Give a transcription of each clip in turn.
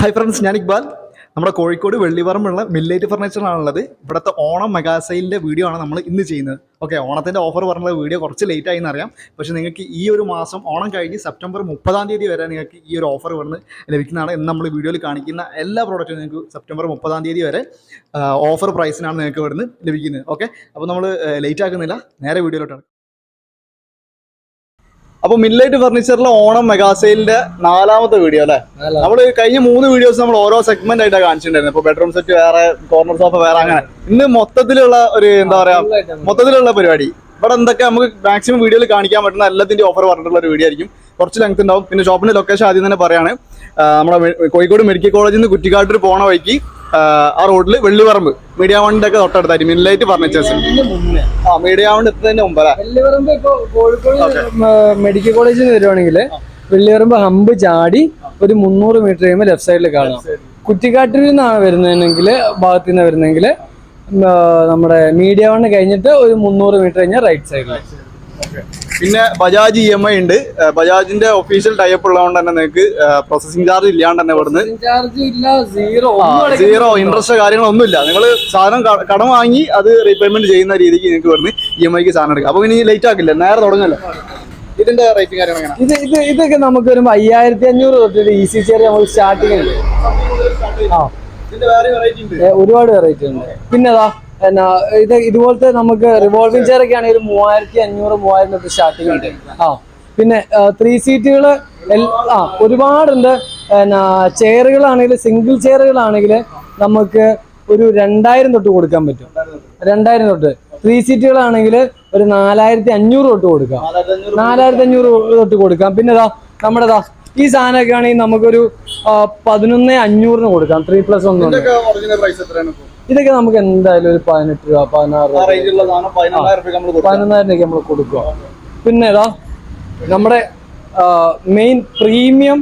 Hi friends, ഞാൻ ഇക്ബാൽ. നമ്മുടെ കോഴിക്കോട് വെള്ളിപ്പറമ്പുള്ള മില്ലേറ്റ് ഫർണിച്ചറിലാണുള്ളത്. ഇവിടുത്തെ ഓണം മെഗാ സെയിലിൻ്റെ വീഡിയോ ആണ് നമ്മൾ ഇന്ന് ചെയ്യുന്നത്. ഓക്കെ, ഓണത്തിൻ്റെ ഓഫർ പറഞ്ഞ വീഡിയോ കുറച്ച് ലേറ്റ് ആയി എന്നറിയാം. പക്ഷേ നിങ്ങൾക്ക് ഈ ഒരു മാസം ഓണം കഴിഞ്ഞ് സെപ്റ്റംബർ 30 വരെ നിങ്ങൾക്ക് ഈ ഒരു ഓഫർ വന്ന് ലഭിക്കുന്നതാണ്. ഇന്ന് നമ്മൾ വീഡിയോയിൽ കാണിക്കുന്ന എല്ലാ പ്രോഡക്റ്റും നിങ്ങൾക്ക് സെപ്റ്റംബർ 30 വരെ ഓഫർ പ്രൈസിനാണ് നിങ്ങൾക്ക് ഇവിടുന്ന് ലഭിക്കുന്നത്. ഓക്കെ, അപ്പോൾ നമ്മൾ ലേറ്റ് ആക്കുന്നില്ല, നേരെ വീഡിയോയിലോട്ടാണ്. അപ്പൊ മില്ലേറ്റ് ഫർണിച്ചറിലെ ഓണം മെഗാ സെയിലിന്റെ 4ാമത്തെ വീഡിയോ അല്ലേ? നമ്മൾ കഴിഞ്ഞ 3 വീഡിയോസ് നമ്മൾ ഓരോ സെഗ്മെന്റ് ആയിട്ടാണ് കാണിച്ചിട്ടുണ്ടായിരുന്നു. ഇപ്പൊ ബെഡ്റൂം സെറ്റ് വേറെ, കോർണർ സോഫ വേറെ, അങ്ങനെ. ഇന്ന് മൊത്തത്തിലുള്ള ഒരു എന്താ പറയാ, മൊത്തത്തിലുള്ള പരിപാടി. ഇവിടെ എന്തൊക്കെ നമുക്ക് മാക്സിമം വീഡിയോയിൽ കാണിക്കാൻ പറ്റുന്ന എല്ലാത്തിന്റെ ഓഫർ പറഞ്ഞിട്ടുള്ള ഒരു വീഡിയോ ആയിരിക്കും. കുറച്ച് ലെങ്ത് ഉണ്ടാവും. പിന്നെ ഷോപ്പിന്റെ ലൊക്കേഷൻ ആദ്യം തന്നെ പറയാണ്. നമ്മുടെ കോഴിക്കോട് മെഡിക്കൽ കോളേജിൽ നിന്ന് കുറ്റിക്കാട്ടൂർ പോണ വഴിക്ക് ആ റോഡിൽ വെള്ളിപ്പറമ്പ് മീഡിയ വണ്ടിന്റെ ഒക്കെ തൊട്ടടുത്തായിട്ട് മില്ലേറ്റ് ഫർണിച്ചേഴ്സ്. മീഡിയ വണ്ടി എത്തുന്നതിന്റെ മുമ്പ് വെള്ളിപ്പറമ്പ് ഇപ്പൊ കോഴിക്കോട് മെഡിക്കൽ കോളേജിൽ നിന്ന് വരുവാണെങ്കിൽ വെള്ളിപ്പറമ്പ് ഹമ്പ് ചാടി ഒരു 300 മീറ്റർ കഴിയുമ്പോൾ ലെഫ്റ്റ് സൈഡിൽ കാണാം. കുറ്റിക്കാട്ടൂരിൽ നിന്നാണ് വരുന്നതെങ്കിൽ, ഭാഗത്തു നിന്ന് വരുന്നെങ്കിൽ നമ്മുടെ മീഡിയ വൺ കഴിഞ്ഞിട്ട് ഒരു 300 മീറ്റർ കഴിഞ്ഞാൽ റൈറ്റ് സൈഡിൽ. പിന്നെ ബജാജ് EMI ഉണ്ട്. ബജാജിന്റെ ഒഫീഷ്യൽ ടൈപ്പ് ഉള്ളതുകൊണ്ട് തന്നെ നിങ്ങൾക്ക് പ്രോസസിംഗ് ചാർജ് ഇല്ലാണ്ട് തന്നെ ഇവിടുന്ന് സീറോ ഇൻട്രസ്റ്റ് കാര്യങ്ങളൊന്നുമില്ല. നിങ്ങൾ സാധനം കടം വാങ്ങി അത് റീപേയ്മെന്റ് ചെയ്യുന്ന രീതിക്ക് നിങ്ങൾക്ക് ഇവിടുന്ന് EMIക്ക് സാധനം എടുക്കാം. അപ്പൊ ഇനി ലേറ്റ് ആക്കില്ല, നേരെ തുടങ്ങല്ലോ. ഇതിന്റെ റേറ്റിംഗ് കാര്യങ്ങൾ ഇതൊക്കെ നമുക്ക് വരുമ്പോ 5500 തൊട്ട് ഈസി ചെയർ നമുക്ക് സ്റ്റാർട്ടിങ് ഉണ്ട്. ഒരുപാട് വെറൈറ്റി ഉണ്ട്. പിന്നെ ഇത് ഇതുപോലത്തെ നമുക്ക് റിവോൾവിംഗ് ചെയർ ഒക്കെ ആണെങ്കിൽ 3500 3000 തൊട്ട് സ്റ്റാർട്ടിങ് ഉണ്ട്. പിന്നെ 3 സീറ്റുകൾ ഒരുപാടുണ്ട്. ചെയറുകളാണെങ്കിൽ, സിംഗിൾ ചെയറുകളാണെങ്കിൽ നമുക്ക് ഒരു 2000 തൊട്ട് കൊടുക്കാൻ പറ്റും. 2000 തൊട്ട്. 3 സീറ്റുകളാണെങ്കിൽ ഒരു 4500 തൊട്ട് കൊടുക്കാം. 4500 തൊട്ട് കൊടുക്കാം. പിന്നെ നമ്മുടെ ഈ സാധനമൊക്കെ ആണെങ്കിൽ നമുക്കൊരു 11,500 കൊടുക്കാം. 3+1. ഇതൊക്കെ നമുക്ക് എന്തായാലും ഒരു 18 രൂപ 16 11,000 നമ്മൾ കൊടുക്കുക. പിന്നെ നമ്മുടെ മെയിൻ പ്രീമിയം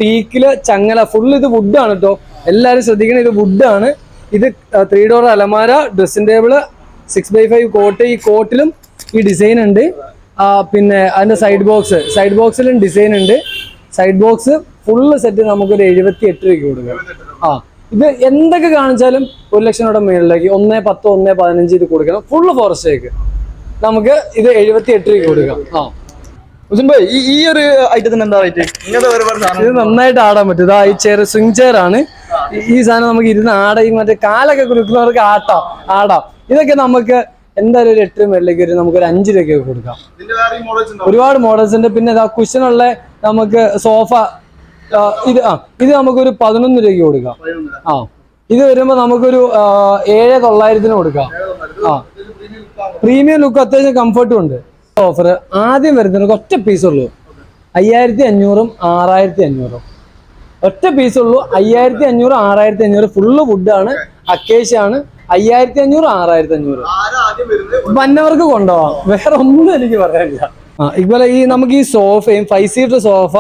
ടീക്കില് ചങ്ങല ഫുള്ള് ഇത് വുഡാണ് കേട്ടോ. എല്ലാവരും ശ്രദ്ധിക്കണം, ഇത് വുഡാണ്. ഇത് 3 ഡോർ അലമാര, ഡ്രസ്സിംഗ് ടേബിള്, 6x5 കോട്ട്. ഈ കോട്ടിലും ഈ ഡിസൈൻ ഉണ്ട്. പിന്നെ അതിന്റെ സൈഡ് ബോക്സിലും ഡിസൈൻ ഉണ്ട്. സൈഡ് ബോക്സ് ഫുള്ള് സെറ്റ് നമുക്കൊരു 78 രൂപയ്ക്ക് കൊടുക്കാം. ഇത് എന്തൊക്കെ കാണിച്ചാലും 1 ലക്ഷം രൂപയുടെ മേളിലേക്ക് 110 115 ഇത് കൊടുക്കണം. ഫുള്ള് ഫോറസ്റ്റേക്ക് നമുക്ക് ഇത് 78 രൂപയ്ക്ക് കൊടുക്കാം. ഈ ഒരു ഐറ്റത്തിന് എന്താ റേറ്റ്? ഇത് നന്നായിട്ട് ആടാൻ പറ്റും. ഈ ചെയർ സ്വിംഗ് ചെയർ ആണ്. ഈ സാധനം നമുക്ക് ഇരുന്ന് ആടയും, മറ്റേ കാലൊക്കെ കുലുക്കുന്നവർക്ക് ആടാം. ഇതൊക്കെ നമുക്ക് എന്തായാലും ഒരു 8 മേളിലേക്ക് വരും. നമുക്കൊരു 5 രൂപയ്ക്ക് കൊടുക്കാം. ഒരുപാട് മോഡൽസ് ഉണ്ട്. പിന്നെ കുഷനുള്ള നമുക്ക് സോഫ ഇത് നമുക്കൊരു 11 രൂപയ്ക്ക് കൊടുക്കാം. ഇത് വരുമ്പോ നമുക്കൊരു 7,900 കൊടുക്കാം. പ്രീമിയം ലുക്ക്, അത്യാവശ്യം കംഫർട്ടും ഉണ്ട്. ഓഫർ ആദ്യം വരുന്നതിന് ഒറ്റ പീസുള്ളൂ. 5500 6500 ഒറ്റ പീസുള്ളൂ. 5500 6500 ഫുള്ള് വുഡാണ്, അക്കേഷ്യാണ്. 5500 6500 വന്നവർക്ക് കൊണ്ടുപോവാം. വേറെ ഒന്നും എനിക്ക് പറയാനില്ല. ഇതുപോലെ ഈ നമുക്ക് ഈ സോഫയും 5 seater sofa,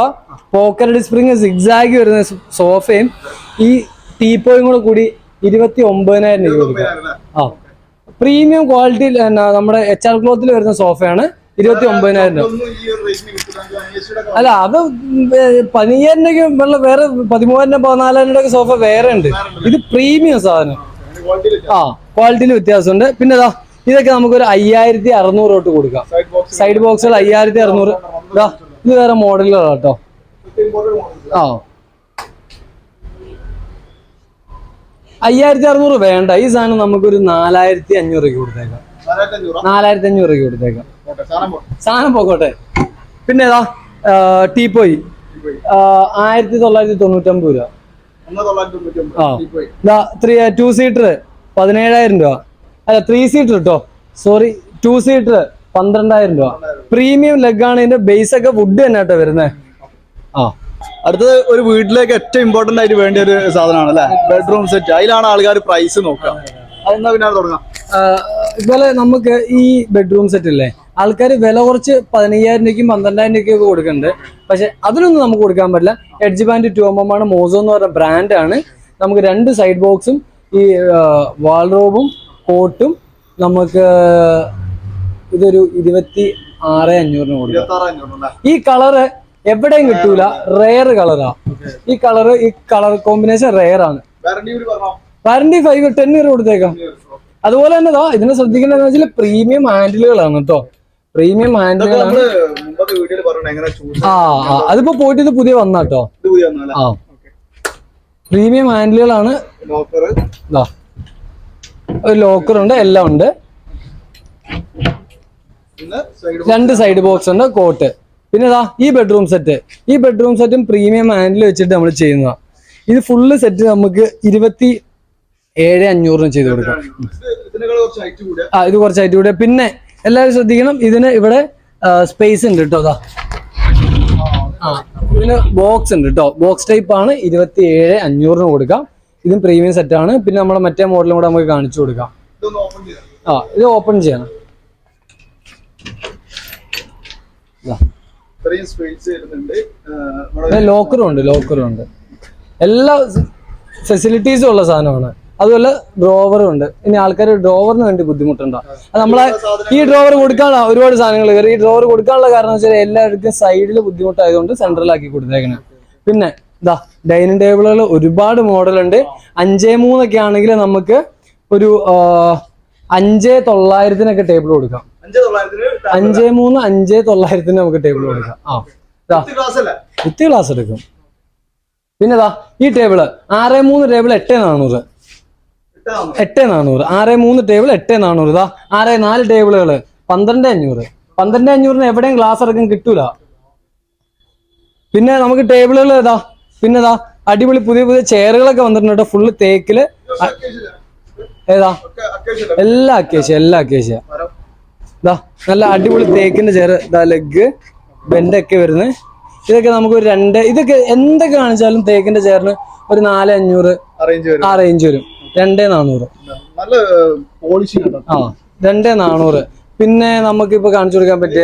pocket spring, zigzag വരുന്ന സോഫയും ഈ ടീപ്പോയും കൂടി 29,000 രൂപ കൊടുക്കാം. പ്രീമിയം ക്വാളിറ്റി നമ്മുടെ HR ക്ലോത്തിൽ വരുന്ന സോഫയാണ് 29,000 രൂപ. അല്ല, അത് 15,000 രൂപയ്ക്ക് വേറെ 13,000 14,000 രൂപ സോഫ വേറെ ഉണ്ട്. ഇത് പ്രീമിയം സാധനം. ക്വാളിറ്റിയിൽ വ്യത്യാസമുണ്ട്. പിന്നെ ഇതൊക്കെ നമുക്കൊരു 5,600 തൊട്ട് കൊടുക്കാം. സൈഡ് ബോക്സുകൾ 5,600. ഇത് വേറെ മോഡലുകളാണ് കേട്ടോ. 5,600 വേണ്ട. ഈ സാധനം നമുക്കൊരു 4,500 രൂപയ്ക്ക് കൊടുത്തേക്കാം. 4,500 രൂപയ്ക്ക് കൊടുത്തേക്കാം. സാധനം പോക്കോട്ടെ. പിന്നെ ടീപ്പോയി 1,999 രൂപ. 2 സീറ്റർ 17,000 രൂപ. അല്ല, 3 സീറ്റർ കേട്ടോ, സോറി, 2 സീറ്റർ 12,000 രൂപ. പ്രീമിയം ലെഗ് ആണ്. ഇതിന്റെ ബേസ് ഒക്കെ വുഡ് തന്നെ കേട്ടോ വരുന്നത്. അടുത്തത് ഒരു വീട്ടിലേക്ക് ഏറ്റവും ഇമ്പോർട്ടന്റ് ആയിട്ട് വേണ്ട ഒരു സാധനമാണ് അല്ലെ, ബെഡ്റൂം സെറ്റ്. അതിലാണ് ആൾക്കാർ പ്രൈസ് നോക്കുക. അതെന്നാ പിന്നെ തുടങ്ങാം. ഇതുപോലെ നമുക്ക് ഈ ബെഡ്റൂം സെറ്റ് ഇല്ലേ, ആൾക്കാർ വില കുറച്ച് 15,000 രൂപയ്ക്കും 12,000 രൂപയ്ക്കൊക്കെ കൊടുക്കുന്നുണ്ട്. പക്ഷെ അതിനൊന്നും നമുക്ക് കൊടുക്കാൻ പറ്റില്ല. എഡ്ജ് ബാൻഡ് 2mm ആണ്. മോസോ എന്ന് പറയുന്ന ബ്രാൻഡാണ്. നമുക്ക് 2 സൈഡ് ബോക്സും ഈ വാൾറോബും കോട്ടും നമുക്ക് ഇതൊരു 26,500 കൊടുക്കാം. ഈ കളറ് എവിടെയും കിട്ടൂല, റെയർ കളറാ. ഈ കളർ കോമ്പിനേഷൻ റെയർ ആണ്. വാറണ്ടി 10 ഇയർ കൊടുത്തേക്കാം. അതുപോലെ തന്നെ ഇതിനെ ശ്രദ്ധിക്കേണ്ടതെന്ന് വെച്ചാൽ പ്രീമിയം ഹാൻഡിലുകളാണ് കേട്ടോ. പ്രീമിയം ഹാൻഡിലുകളാണ്. അതിപ്പോ പോയിട്ട് ഇത് പുതിയ വന്നാട്ടോ. ആ, പ്രീമിയം ഹാൻഡിലുകളാണ്. ഒരു ലോക്കർ ഉണ്ട്, എല്ലാം ഉണ്ട്. 2 സൈഡ് ബോക്സ് ഉണ്ട്, കോട്ട്. പിന്നെ ഈ ബെഡ്റൂം സെറ്റും പ്രീമിയം ഹാൻഡിൽ വെച്ചിട്ട് നമ്മൾ ചെയ്യുന്നതാണ്. ഇത് ഫുള്ള് സെറ്റ് നമുക്ക് 27,500 ചെയ്ത് കൊടുക്കാം. ഇത് കുറച്ചായിട്ട് കൂടെ. പിന്നെ എല്ലാവരും ശ്രദ്ധിക്കണം, ഇതിന് ഇവിടെ സ്പേസ് ഉണ്ട് കേട്ടോ. ഇതിന് ബോക്സ് ഉണ്ട് കേട്ടോ. ബോക്സ് ടൈപ്പ് ആണ്. 27,500 കൊടുക്കാം. ഇതും പ്രീമിയം സെറ്റ് ആണ്. പിന്നെ നമ്മളെ മറ്റേ മോഡലും കൂടെ നമുക്ക് കാണിച്ചു കൊടുക്കാം. ഇത് ഓപ്പൺ ചെയ്യണം. ലോക്കറും ഉണ്ട്. എല്ലാ ഫെസിലിറ്റീസും ഉള്ള സാധനമാണ്. അതുപോലെ ഡ്രോവറും ഉണ്ട്. ഇനി ആൾക്കാർ ഡ്രോവറിന് വേണ്ടി ബുദ്ധിമുട്ടുണ്ടോ? അത് നമ്മളെ ഈ ഡ്രോവർ കൊടുക്കാനുള്ള ഒരുപാട് സാധനങ്ങൾ കയറി. ഈ ഡ്രോവർ കൊടുക്കാനുള്ള കാരണം വെച്ചാൽ എല്ലാവർക്കും സൈഡിൽ ബുദ്ധിമുട്ടായതുകൊണ്ട് സെൻട്രലാക്കി കൊടുത്തേക്കണം. പിന്നെ ഡൈനിങ് ടേബിളുകൾ ഒരുപാട് മോഡലുണ്ട്. 5.3 ഒക്കെ ആണെങ്കിൽ നമുക്ക് ഒരു 5,900 ടേബിൾ കൊടുക്കാം. 5.3 5,900 നമുക്ക് ടേബിൾ കൊടുക്കാം. വിത്ത് ഗ്ലാസ് എടുക്കും. പിന്നെ ഈ ടേബിള് 6.3 ടേബിൾ 8,400. 6.3 ടേബിൾ 8,400. 6.4 ടേബിളുകള് 12,500. 12,500 എവിടെയും ഗ്ലാസ് അടക്കം കിട്ടൂല. പിന്നെ നമുക്ക് ടേബിളുകൾ പിന്നെ അടിപൊളി പുതിയ ചെയറുകളൊക്കെ വന്നിട്ടുണ്ട് കേട്ടോ. ഫുള്ള് തേക്കില്. എല്ലാ അക്കേഷ്യ. നല്ല അടിപൊളി തേക്കിന്റെ ചെയർ. ലെഗ് ബെൻഡൊക്കെ വരുന്നത്. ഇതൊക്കെ നമുക്ക് ഒരു ഇതൊക്കെ എന്തൊക്കെ കാണിച്ചാലും തേക്കിന്റെ ചെയറിന് ഒരു 4,500 ആ റേഞ്ച് വരും. 2,400. 2,400. പിന്നെ നമുക്ക് ഇപ്പൊ കാണിച്ചു കൊടുക്കാൻ പറ്റിയ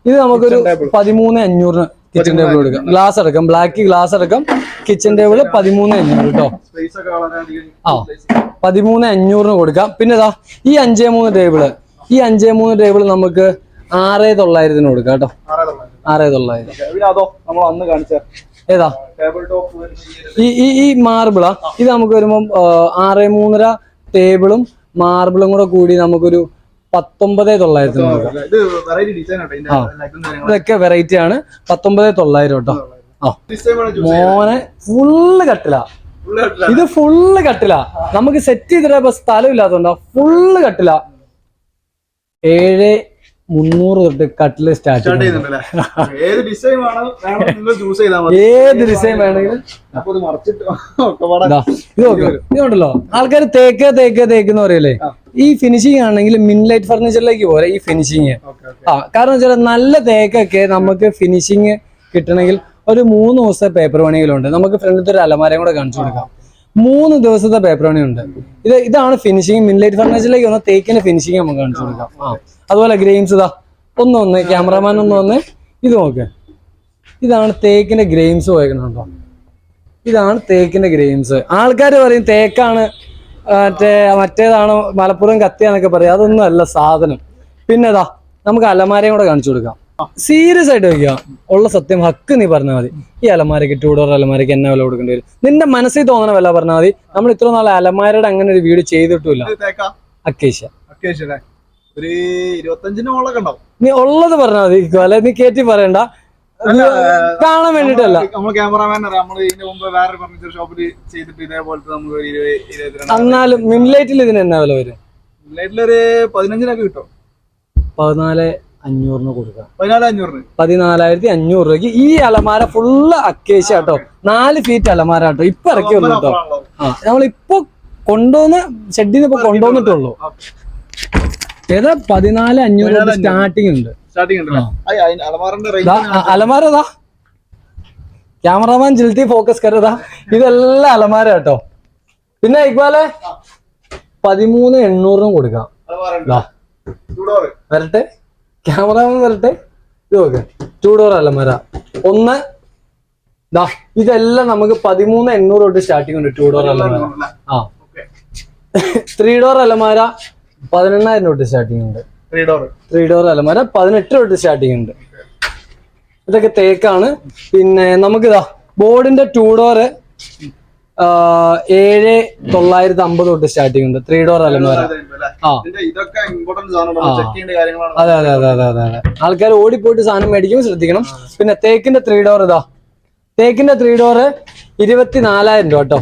ഇത് നമുക്കൊരു 13,500 കിച്ചൺ ടേബിൾ കൊടുക്കാം. ഗ്ലാസ് അടക്കം, ബ്ലാക്ക് ഗ്ലാസ് അടക്കം കിച്ചൺ ടേബിൾ 13,500 കേട്ടോ. 13,500 കൊടുക്കാം. പിന്നെ ഈ 5.3 ടേബിൾ നമുക്ക് 6,900 കൊടുക്കാം കേട്ടോ. 6,900. ഏതാ ഈ മാർബിളാ? ഇത് നമുക്ക് വരുമ്പോ 6.3 ടേബിളും മാർബിളും കൂടെ കൂടി നമുക്കൊരു 19,900 കൊടുക്കാം. ഇതൊക്കെ വെറൈറ്റി ആണ്. 19,900 കേട്ടോ. മോനെ ഫുള്ള് കട്ടില. ഇത് ഫുള്ള് കട്ടില. നമുക്ക് സെറ്റ് ചെയ്തിട്ട് സ്ഥലം ഇല്ലാത്തതുകൊണ്ടാ. ഫുള്ള് കട്ടില. 7,300 തൊട്ട് കട്ടില് സ്റ്റാർട്ട് ചെയ്യുന്നുണ്ട്. ഏത് ഡിസൈൻ വേണമെങ്കിലും ഇതുണ്ടല്ലോ. ആൾക്കാർ തേക്കെന്ന് പറയല്ലേ. ഈ ഫിനിഷിങ് ആണെങ്കിൽ മിൻലൈറ്റ് ഫർണിച്ചറിലേക്ക് പോലെ ഈ ഫിനിഷിങ്. കാരണം വെച്ചാൽ നല്ല തേക്കൊക്കെ നമുക്ക് ഫിനിഷിങ് കിട്ടണമെങ്കിൽ ഒരു 3 ദിവസത്തെ പേപ്പർ പണികളുണ്ട്. നമുക്ക് ഫ്രണ്ടിലത്തെ ഒരു അലമാരയും കൂടെ കാണിച്ചു കൊടുക്കാം. 3 ദിവസത്തെ പേപ്പർ പണിയുണ്ട്. ഇതാണ് ഫിനിഷിങ്. മിൻലൈറ്റ് ഫർണിച്ചറിലേക്ക് വന്ന തേക്കിന്റെ ഫിനിഷിങ് നമുക്ക് കാണിച്ചു കൊടുക്കാം. അതുപോലെ ഗ്രെയിംസ് ഒന്ന് ക്യാമറമാൻ ഒന്ന് ഇത് നോക്ക്. ഇതാണ് തേക്കിന്റെ ഗ്രെയിംസ് പോയേക്കണോ. ഇതാണ് തേക്കിന്റെ ഗ്രെയിംസ്. ആൾക്കാർ പറയും തേക്കാണ് മറ്റേതാണ് മലപ്പുറം കത്തിയാന്നൊക്കെ പറയും. അതൊന്നും അല്ല സാധനം. പിന്നെ നമുക്ക് അലമാരയും കൂടെ കാണിച്ചു കൊടുക്കാം. സീരിയസ് ആയിട്ട് വയ്ക്കുക. ഉള്ള സത്യം ഹക്ക് നീ പറഞ്ഞാൽ മതി. ഈ അലമാരക്ക് 2 ഡോർ അലമാരക്ക് എന്നെ വില കൊടുക്കേണ്ടി വരും. നിന്റെ മനസ്സിൽ തോന്നണ വില പറഞ്ഞാൽ മതി. നമ്മൾ ഇത്ര നാൾ അലമാരയുടെ അങ്ങനെ ഒരു വീഡിയോ ചെയ്തിട്ടില്ല. അക്കേഷ്യ ഒരു 25 നീ ഉള്ളത് പറഞ്ഞാൽ മതി. അല്ലെ നീ കേറ്റി പറയണ്ട. കാണാൻ വേണ്ടിട്ടല്ല. എന്നാലും മിൻലൈറ്റിൽ ഇതിന് എന്നാ വില വരും? 15 കിട്ടും. 14,500 കൊടുക്കാം. 14,500 രൂപയ്ക്ക് ഈ അലമാര ഫുള്ള് അക്കേഷ്യ കേട്ടോ. 4 ഫീറ്റ് അലമാര കേട്ടോ. ഇപ്പൊ ഇറക്കി വന്നു കേട്ടോ. നമ്മളിപ്പോ കൊണ്ടുവന്ന് ഷെഡിൽ നിന്ന് ഇപ്പൊ കൊണ്ടുവന്നിട്ടുള്ളൂ. ഏതാ 14,500 സ്റ്റാർട്ടിങ് ഉണ്ട്. അലമാര ക്യാമറമാൻ ജിൽത്തി ഫോക്കസ് കരുതാ. ഇതെല്ലാം അലമാര കേട്ടോ. പിന്നെ ഇക്ബാലെ 13,800 കൊടുക്കാം. വരട്ടെ ക്യാമറമാൻ വരട്ടെ. ഇത് നോക്ക്. 2 ഡോർ അലമാര ഒന്ന്. ഇതെല്ലാം നമുക്ക് 13,800 തൊട്ട് സ്റ്റാർട്ടിങ് ഉണ്ട്. 2 ഡോർ അലമാര. 3 ഡോർ അലമാര 18,000 തൊട്ട് സ്റ്റാർട്ടിങ് ഉണ്ട്. 3 ഡോർ അലമാര 18 തൊട്ട് സ്റ്റാർട്ടിങ് ഉണ്ട്. ഇതൊക്കെ തേക്കാണ്. പിന്നെ നമുക്കിതാ ബോർഡിന്റെ 2 ഡോറ് 7,950 തൊട്ട് സ്റ്റാർട്ടിംഗ് ഉണ്ട്. 3 ഡോർ അലമാര. അതെ അതെ അതെ അതെ അതെ അതെ. ആൾക്കാർ ഓടിപ്പോയിട്ട് സാധനം മേടിക്കുമ്പോൾ ശ്രദ്ധിക്കണം. പിന്നെ തേക്കിന്റെ 3 ഡോർ ഇതാ, തേക്കിന്റെ 3 ഡോറ് 24,000 രൂപ കേട്ടോ.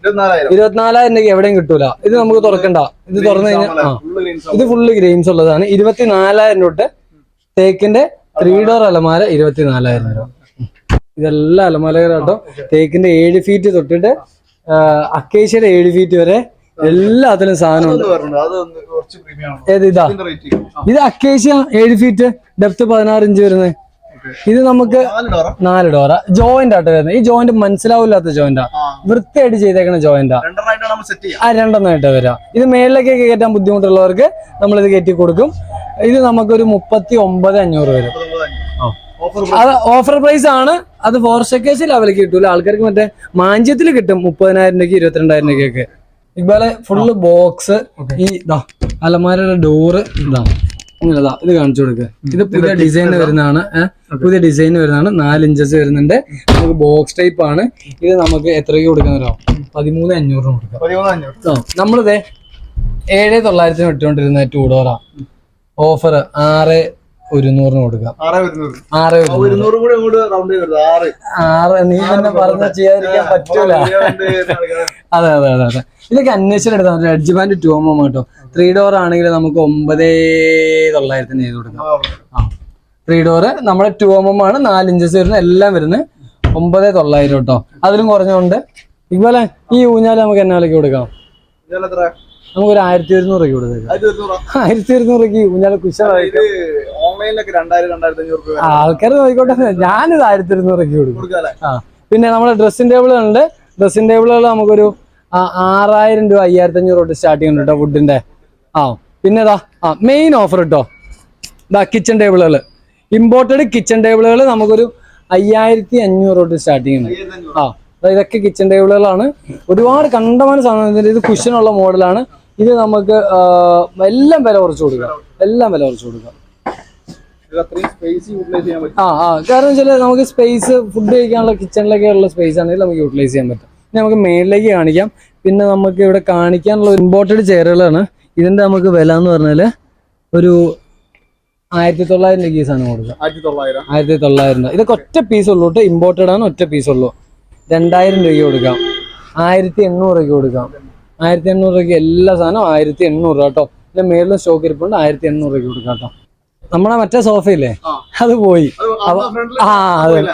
24,000 രൂപയ്ക്ക് എവിടെയും കിട്ടൂല. ഇത് നമുക്ക് തുറക്കണ്ട, ഇത് തുറന്നു കഴിഞ്ഞാൽ ഇത് ഫുള്ള് ഗ്രെയിൻസ് ഉള്ളതാണ്. 24,000 തൊട്ട് തേക്കിന്റെ 3 ഡോർ അലമാര 24,000 രൂപ. ഇതെല്ലാം അലമാരകൾ കേട്ടോ. തേക്കിന്റെ 7 ഫീറ്റ് തൊട്ടിട്ട് അക്കേഷ്യയുടെ 7 ഫീറ്റ് വരെ എല്ലാത്തിലും സാധനമുണ്ട്. ഏത് ഇതാ, ഇത് അക്കേഷ്യ 7 ഫീറ്റ് ഡെപ്ത് 16 ഇഞ്ച് വരുന്നത്. ഇത് നമുക്ക് 4 ഡോറ ജോയിന്റ് ആയിട്ട് വരുന്നത്. ഈ ജോയിന്റ് മനസ്സിലാവില്ലാത്ത ജോയിന്റാ, വൃത്തിയായിട്ട് ചെയ്തേക്കണ ജോയിന്റാ. രണ്ടെണ്ണമായിട്ട് വരാം. ഇത് മേളിലേക്കൊക്കെ കയറ്റാൻ ബുദ്ധിമുട്ടുള്ളവർക്ക് നമ്മളിത് കയറ്റി കൊടുക്കും. ഇത് നമുക്കൊരു 39,500 വരും. അത് ഓഫർ പ്രൈസ് ആണ്. അത് 4 സ്റ്റെക്കേഴ്സ് ലെവലിൽ കിട്ടൂല. ആൾക്കാർക്ക് മറ്റേ മാഞ്ചത്തിൽ കിട്ടും 30,000 രൂപയ്ക്ക് 22,000 രൂപയ്ക്കൊക്കെ. ഇതുപോലെ ഫുള്ള് ബോക്സ്. ഈ ഇതാ അലമാരയുടെ ഡോറ് ഇതാ, ഇങ്ങനെതാ, ഇത് കാണിച്ചു കൊടുക്കുക. ഇത് പുതിയ ഡിസൈൻ വരുന്നതാണ്. പുതിയ ഡിസൈൻ വരുന്നതാണ്. 4 ഇഞ്ചസ് വരുന്നുണ്ട്. നമുക്ക് ബോക്സ് ടൈപ്പ് ആണ്. ഇത് നമുക്ക് എത്രയ്ക്ക് കൊടുക്കുന്നവരോ 13,500 കൊടുക്കാം. നമ്മളിതേ 7,900 ഇട്ടുകൊണ്ടിരുന്ന 2 ഡോറാ ഓഫർ 6,100 കൊടുക്കാം. 6,100 നീ തന്നെ പറഞ്ഞ ചെയ്യാതിരിക്കാൻ പറ്റൂല. അതെ അതെ അതെ അതെ. ഇതൊക്കെ അന്വേഷണം എടുത്താൽ എഡ്ജ് ബാൻഡ് 2mm കേട്ടോ. 3 ഡോർ ആണെങ്കിൽ നമുക്ക് 9,900 ചെയ്ത് കൊടുക്കാം. 3 ഡോറ് നമ്മുടെ 2mm ആണ്. 4 ഇഞ്ചസ് വരുന്നത് എല്ലാം വരുന്നത് 9,900 കേട്ടോ. അതിലും കുറഞ്ഞുകൊണ്ട് ഇതുപോലെ ഈ ഊഞ്ഞാല് നമുക്ക് എന്നാ വിലക്ക് കൊടുക്കാം? നമുക്കൊരു 1,100 രൂപയ്ക്ക് കൊടുത്തേക്കാം. 1,100 രൂപയ്ക്ക് ഊഞ്ഞാല് കുശലായിട്ട് ആൾക്കാർ നോക്കിക്കോട്ടെ. ഞാനിത് 1,100 രൂപയ്ക്ക് കൊടുക്കും. പിന്നെ നമ്മുടെ ഡ്രസ്സിംഗ് ടേബിളുകളുണ്ട്. ഡ്രസ്സിംഗ് ടേബിളുകൾ നമുക്കൊരു 6,000 രൂപ 5,500 തൊട്ട് സ്റ്റാർട്ടിംഗ് ഉണ്ട് കേട്ടോ വുഡിന്റെ. പിന്നെ മെയിൻ ഓഫർ കേട്ടോ. കിച്ചൺ ടേബിളുകൾ, ഇമ്പോർട്ടഡ് കിച്ചൺ ടേബിളുകൾ നമുക്കൊരു 5,500 തൊട്ട് സ്റ്റാർട്ടിംഗ് ഉണ്ട്. ഇതൊക്കെ കിച്ചൺ ടേബിളുകളാണ്. ഒരുപാട് കണ്ടമാന സാധനം. ഇത് കുഷനുള്ള മോഡലാണ്. ഇത് നമുക്ക് എല്ലാം വില കുറച്ച് കൊടുക്കാം. എല്ലാം വില കുറച്ച് കൊടുക്കാം. കാരണം വെച്ചാൽ നമുക്ക് സ്പേസ് ഫുഡ് കഴിക്കാനുള്ള കിച്ചണിലൊക്കെ ഉള്ള സ്പേസ് ആണെങ്കിൽ നമുക്ക് യൂട്ടിലൈസ് ചെയ്യാൻ പറ്റും. ഇനി നമുക്ക് മേളിലേക്ക് കാണിക്കാം. പിന്നെ നമുക്ക് ഇവിടെ കാണിക്കാനുള്ള ഇമ്പോർട്ടഡ് ചെയറുകളാണ്. ഇതിന്റെ നമുക്ക് വില എന്ന് പറഞ്ഞാല് ഒരു 1,900 രൂപയ്ക്ക് ഈ സാധനം കൊടുക്കാം. 1,900 രൂപ. ഇതൊക്കെ ഒറ്റ പീസ് ഉള്ളൂ കേട്ടോ. ഇമ്പോർട്ടഡ് ആണ്, ഒറ്റ പീസ് ഉള്ളൂ. 2,000 രൂപയ്ക്ക് കൊടുക്കാം. 1,800 രൂപയ്ക്ക് കൊടുക്കാം. 1,800 രൂപയ്ക്ക് എല്ലാ സാധനവും 1,800 രൂപ കേട്ടോ. പിന്നെ മേളിലും സ്റ്റോക്ക് ഇരിപ്പുണ്ട്. 1,800 രൂപയ്ക്ക് കൊടുക്കാം കേട്ടോ. നമ്മളെ മറ്റേ സോഫയില്ലേ, അത് പോയി.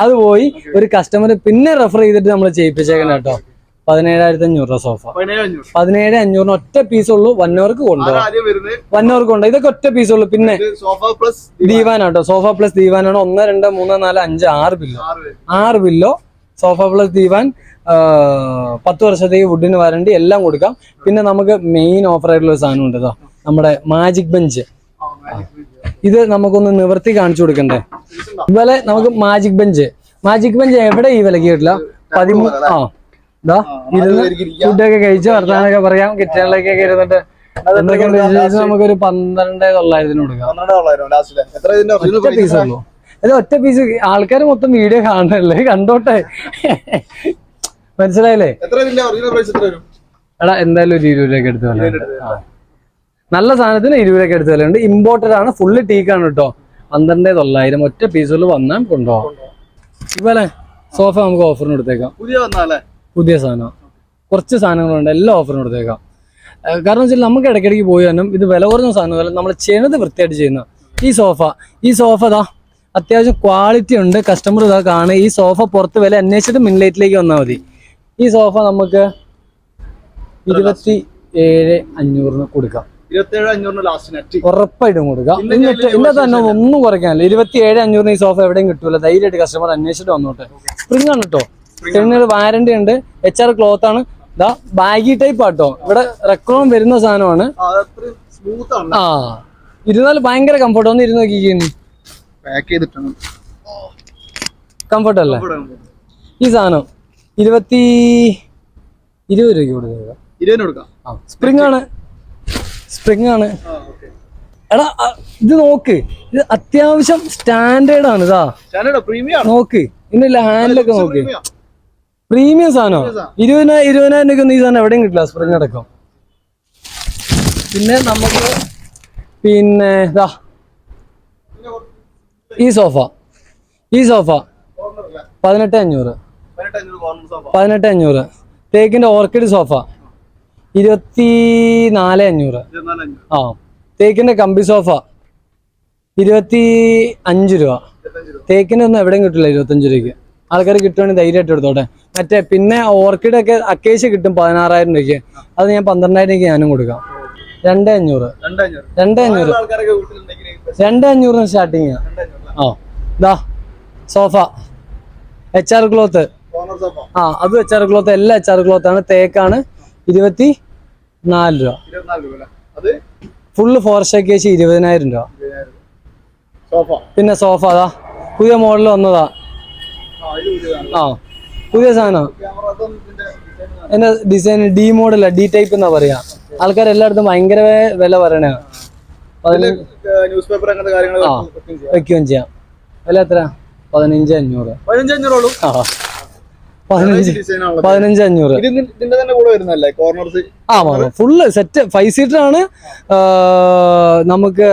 അത് പോയി. ഒരു കസ്റ്റമർ പിന്നെ റെഫർ ചെയ്തിട്ട് നമ്മൾ ചെയ്യിപ്പിച്ചേക്കണം കേട്ടോ. 17,500 രൂപ സോഫ. 17,500 ഒറ്റ പീസ് ഉള്ളൂ. 1 അവർക്ക് കൊണ്ടുപോകാം. 1 അവർക്ക് കൊണ്ടുപോകാം. ഇതൊക്കെ ഒറ്റ പീസ് ഉള്ളൂ. പിന്നെ ദീവാനാട്ടോ. സോഫ പ്ലസ് ദീവാനാണ്. 1, 2, 3, 4, 5, 6 ബില്ലോ. 6 ബില്ലോ സോഫ പ്ലസ് ദീവാൻ. 10 വർഷത്തേക്ക് വുഡിന് വാറണ്ടി എല്ലാം കൊടുക്കാം. പിന്നെ നമുക്ക് മെയിൻ ഓഫർ ആയിട്ടുള്ള ഒരു സാധനം ഉണ്ട് കേട്ടോ. നമ്മുടെ മാജിക് ബെഞ്ച്. ഇത് നമുക്കൊന്ന് നിവർത്തി കാണിച്ചു കൊടുക്കണ്ടേ? ഇതുപോലെ നമുക്ക് മാജിക് ബെഞ്ച് എവിടെ ഈ വിലക്ക് കിട്ടില്ല. 13 ഇരുന്ന് ഫുഡൊക്കെ കഴിച്ച് വർത്താനൊക്കെ പറയാം. കിച്ചണിലേക്കൊക്കെ ഇരുന്നിട്ട് എന്തൊക്കെയുണ്ട് നമുക്കൊരു 12,900 കൊടുക്കാം. ഒറ്റ പീസ് ഉള്ളൂ. ഇത് ഒറ്റ പീസ്. ആൾക്കാർ മൊത്തം വീഡിയോ കാണണല്ലേ, കണ്ടോട്ടെ. മനസ്സിലായില്ലേ? എടാ എന്തായാലും ഒരു 20 രൂപയ്ക്ക് എടുത്ത് വില. നല്ല സാധനത്തിന് 20 രൂപയ്ക്ക് എടുത്ത് വിലയുണ്ട്. ഇമ്പോർട്ടഡ് ആണ്, ഫുള്ള് ടീക്കാണ് കേട്ടോ. 12,900 ഒറ്റ പീസുകൾ വന്നാൽ കൊണ്ടുപോകാം. ഇതുപോലെ സോഫ നമുക്ക് ഓഫറിന് എടുത്തേക്കാം. പുതിയ സാധനം കുറച്ച് സാധനങ്ങളുണ്ട്. എല്ലാം ഓഫറിന് എടുത്തേക്കാം. കാരണം വെച്ചാൽ നമുക്ക് ഇടയ്ക്കിടയ്ക്ക് പോയി തന്നെ ഇത് വില കുറഞ്ഞ സാധനം നമ്മൾ ചെയ്യണത് വൃത്തിയായിട്ട് ചെയ്യുന്ന ഈ സോഫ അത്യാവശ്യം ക്വാളിറ്റി ഉണ്ട്. കസ്റ്റമർ കാണുക. ഈ സോഫ പുറത്ത് വില അന്വേഷിച്ചിട്ട് മിൻലൈറ്റിലേക്ക് വന്നാൽ മതി. ഈ സോഫ നമുക്ക് 27,500 കൊടുക്കാം. 27,500 ഉറപ്പായിട്ടും കൊടുക്കാം. ഇന്നത്തെ തന്നെ ഒന്നും കുറയ്ക്കാനില്ല. 27,500 ഈ സോഫ എവിടെയും കിട്ടൂല. ധൈര്യമായിട്ട് കസ്റ്റമർ അന്വേഷിച്ചിട്ട് വന്നോട്ടെ. സ്പ്രിംഗ് ആണ് കേട്ടോ. സ്പ്രിംഗിന് വാറണ്ടി ഉണ്ട്. HR ക്ലോത്ത് ആണ്. ബാഗി ടൈപ്പ് ആട്ടോ. ഇവിടെ റെക്രോൺ വരുന്ന സാധനമാണ്. ഇരുന്നാൽ ഭയങ്കര കംഫർട്ട്. ഒന്ന് ഇരുന്ന് നോക്കിക്കുന്നു. കംഫർട്ട് അല്ലേ ഈ സാധനം? 20 രൂപയ്ക്ക് കൊടുക്കാം. സ്പ്രിംഗ് ആണ്. എടാ ഇത് നോക്ക്, ഇത് അത്യാവശ്യം സ്റ്റാൻഡേർഡ് ആണ് ഇതാ. പ്രീമിയം നോക്ക് ഇതിന്റെ ഹാൻഡിലൊക്കെ നോക്ക്, പ്രീമിയം സാധനം. 20,000 രൂപയ്ക്കൊന്നും ഈ സാധനം എവിടെയും കിട്ടില്ല, സ്പ്രിംഗ് അടക്കം. പിന്നെ നമുക്ക് ഇതാ ഈ സോഫ 18,500. 18,500. തേക്കിന്റെ orchid sofa 24,500. ആ തേക്കിന്റെ കമ്പി സോഫ 25 രൂപ. തേക്കിന്റെ ഒന്നും എവിടെയും കിട്ടില്ല 25 രൂപയ്ക്ക്. ആൾക്കാർ കിട്ടുവാണെങ്കിൽ ധൈര്യമായിട്ട് എടുത്തോട്ടെ. മറ്റേ പിന്നെ ഓർക്കിഡ് ഒക്കെ അക്കേഷ്യ കിട്ടും 16,000 രൂപയ്ക്ക്. അത് ഞാൻ 12,000 രൂപയ്ക്ക് ഞാനും കൊടുക്കാം. 2,500. 2,500 സ്റ്റാർട്ടിങ്. ആ ഇതാ സോഫ HR ക്ലോത്ത്. ആ അത് HR ക്ലോത്ത്, എല്ലാം HR ക്ലോത്ത് ആണ്. തേക്കാണ് 24 രൂപ. ഫുള്ള് 4 ഷേക്കേജ് 20,000 രൂപ. പിന്നെ സോഫ അതാ പുതിയ മോഡൽ വന്നതാ. ആ പുതിയ സാധനം. എന്റെ ഡിസൈൻ ഡി മോഡല, ഡി ടൈപ്പ് എന്നാ പറയാ. ആൾക്കാർ എല്ലായിടത്തും ഭയങ്കര വില പറയണ. വെക്കുകയും ചെയ്യാം. വില എത്ര? 15,500. 15,500. ആ ഫുള്ള് സെറ്റ് 5 സീറ്റർ ആണ്. നമുക്ക്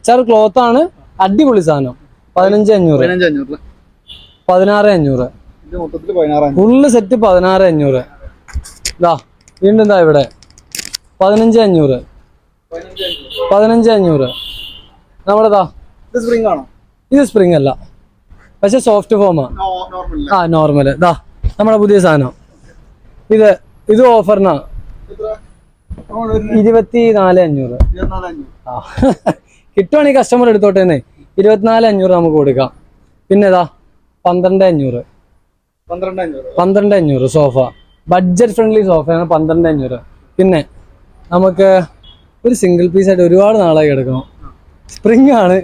HR ക്ലോത്ത് ആണ്. അടിപൊളി സാധനം. 15,500. 16,500. Full set 16,500. ഇതാ വീണ്ടും എന്താ ഇവിടെ 15,500. 15,500. നമ്മുടെതാ ഇത് സ്പ്രിംഗ് അല്ല, പക്ഷെ സോഫ്റ്റ് ഫോമാ. ആ നോർമൽ. ഇതാ നമ്മുടെ പുതിയ സാധനം. ഇത് ഓഫറിനാ 24,500. ആ കിട്ടുവാണെങ്കിൽ കസ്റ്റമർ എടുത്തോട്ടേന്നെ. 24,500 നമുക്ക് കൊടുക്കാം. പിന്നെ ഇതാ 12,500. 12,500 സോഫ. Budget friendly സോഫയാണ് 12,500. പിന്നെ നമുക്ക് ഒരു സിംഗിൾ പീസ് ആയിട്ട് ഒരുപാട് നാളായി കിടക്കണം. സ്പ്രിംഗ് ആണ്,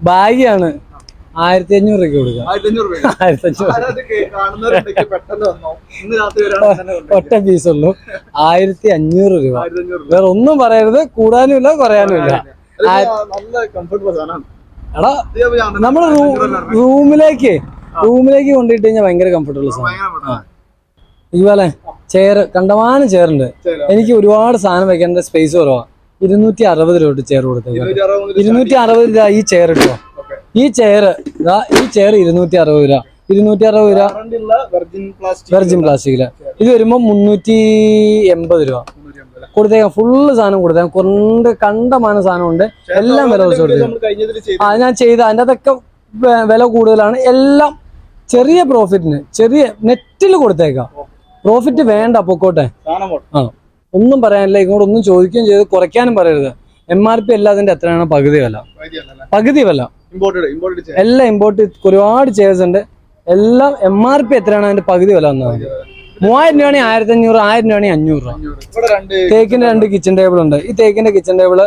ബാഗിയാണ്. 1,500 രൂപയ്ക്ക് കൊടുക്കാം. 1,500 ഒറ്റ പീസ് ഉള്ളൂ. 1,500 രൂപ. വേറെ ഒന്നും പറയരുത്, കൂടാനും ഇല്ല കുറയാനും ഇല്ല. എടാ നമ്മള് റൂമിലേക്ക് കൊണ്ടിട്ട് കഴിഞ്ഞാൽ ഭയങ്കര കംഫർട്ടബിൾ സാധനം. ഇതുപോലെ ചെയർ കണ്ടമാനം ചെയറുണ്ട്. എനിക്ക് ഒരുപാട് സാധനം വെക്കേണ്ട സ്പേസ് കുറവാ. 260 രൂപ ചെയർ കൊടുത്തേക്കാം. 260 രൂപ ഈ ചെയർ ഇട്ടോ. ഈ ചെയർ 260 രൂപ. 260 രൂപ വെർജിൻ പ്ലാസ്റ്റിക്കില്. ഇത് വരുമ്പോ 380 രൂപ കൊടുത്തേക്കാം. ഫുള്ള് സാധനം കൊടുത്തേക്കാം. കണ്ടമാനം സാധനം ഉണ്ട്. എല്ലാം വില കുറച്ച് കൊടുത്തേക്കാം. ഞാൻ ചെയ്ത അതിൻ്റെ അതൊക്കെ വില കൂടുതലാണ്. എല്ലാം ചെറിയ പ്രോഫിറ്റിന്, ചെറിയ നെറ്റിൽ കൊടുത്തേക്കാം. പ്രോഫിറ്റ് വേണ്ട, പൊക്കോട്ടെ. ആ ഒന്നും പറയാനില്ല. ഇങ്ങോട്ട് ഒന്നും ചോദിക്കുകയും ചെയ്ത് കുറയ്ക്കാനും പറയരുത്. MRP എല്ലാതിന്റെ എത്രയാണ്? പകുതി വില. എല്ലാം ഇമ്പോർട്ട്. ഒരുപാട് ചെയർസ് ഉണ്ട്. എല്ലാം MRP എത്രയാണ് അതിന്റെ പകുതി വില വന്നാൽ മതി. 3,000 രൂപയാണെങ്കിൽ 1,500, 1,000 രൂപയാണെങ്കിൽ 500 രൂപ. തേക്കിന്റെ 2 കിച്ചൺ ടേബിൾ ഉണ്ട്. ഈ തേക്കിന്റെ കിച്ചൺ ടേബിള്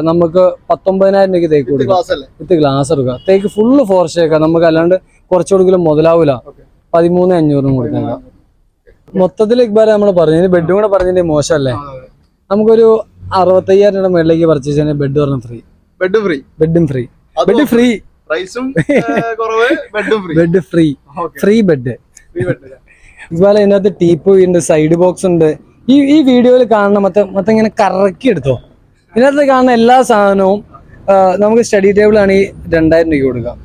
നമുക്ക് 19,000 രൂപയ്ക്ക് തേക്ക് കൊടുക്കാം. ഇത് ഗ്ലാസ് എടുക്കാം. തേക്ക് ഫുള്ള് 4 ഷേക്കാണ്. നമുക്ക് അല്ലാണ്ട് കുറച്ച് കൊടുക്കലും മുതലാവൂല. 13,500 കൊടുത്തേക്കാം. മൊത്തത്തിൽ ഇക്ബാലെ നമ്മൾ പറഞ്ഞു. ഇനി ബെഡും കൂടെ പറഞ്ഞതിന്റെ മോശമല്ലേ? നമുക്കൊരു 65,000 രൂപയുടെ മേളിലേക്ക് പർച്ചേസ് ചെയ്യുന്ന ബെഡ് പറഞ്ഞ ഫ്രീ. ബെഡ് ഇതുപോലെ ഇതിനകത്ത് ടീപ്പോയി ഉണ്ട്, സൈഡ് ബോക്സ് ഉണ്ട്. ഈ വീഡിയോയിൽ കാണുന്ന മൊത്തം ഇങ്ങനെ കറക്കി എടുത്തോ. ഇതിനകത്ത് കാണുന്ന എല്ലാ സാധനവും നമുക്ക് സ്റ്റഡി ടേബിൾ ആണെങ്കിൽ 2,000 രൂപയ്ക്ക് കൊടുക്കാം.